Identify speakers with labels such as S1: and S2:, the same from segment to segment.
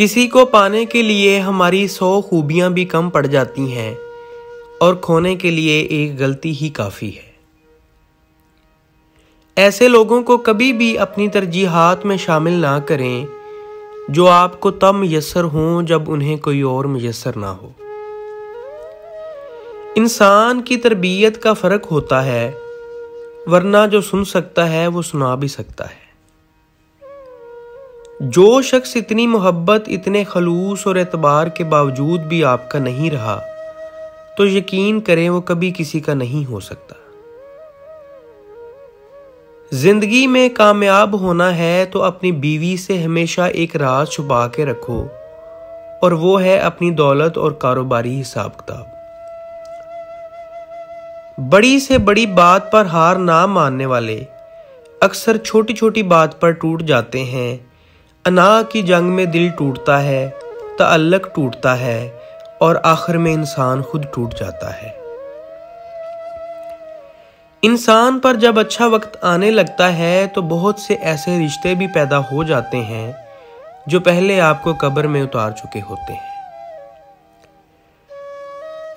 S1: किसी को पाने के लिए हमारी 100 खूबियां भी कम पड़ जाती हैं और खोने के लिए एक गलती ही काफ़ी है। ऐसे लोगों को कभी भी अपनी तरजीहात में शामिल ना करें जो आपको तब मुयस्सर हों जब उन्हें कोई और मुयस्सर ना हो। इंसान की तरबियत का फ़र्क होता है, वरना जो सुन सकता है वो सुना भी सकता है। जो शख्स इतनी मोहब्बत, इतने खलूस और एतबार के बावजूद भी आपका नहीं रहा, तो यकीन करें वो कभी किसी का नहीं हो सकता। जिंदगी में कामयाब होना है तो अपनी बीवी से हमेशा एक राज छुपा के रखो, और वो है अपनी दौलत और कारोबारी हिसाब किताब। बड़ी से बड़ी बात पर हार ना मानने वाले अक्सर छोटी छोटी बात पर टूट जाते हैं। अना की जंग में दिल टूटता है, तअल्लुक़ टूटता है और आखिर में इंसान खुद टूट जाता है। इंसान पर जब अच्छा वक्त आने लगता है तो बहुत से ऐसे रिश्ते भी पैदा हो जाते हैं जो पहले आपको कब्र में उतार चुके होते हैं।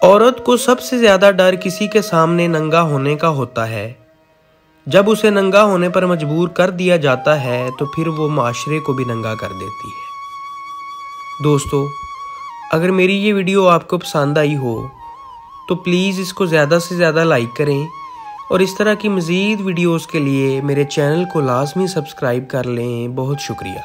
S1: औरत को सबसे ज्यादा डर किसी के सामने नंगा होने का होता है। जब उसे नंगा होने पर मजबूर कर दिया जाता है तो फिर वो माशरे को भी नंगा कर देती है। दोस्तों, अगर मेरी ये वीडियो आपको पसंद आई हो तो प्लीज़ इसको ज़्यादा से ज़्यादा लाइक करें और इस तरह की मज़ीद वीडियोज़ के लिए मेरे चैनल को लाजमी सब्सक्राइब कर लें। बहुत शुक्रिया।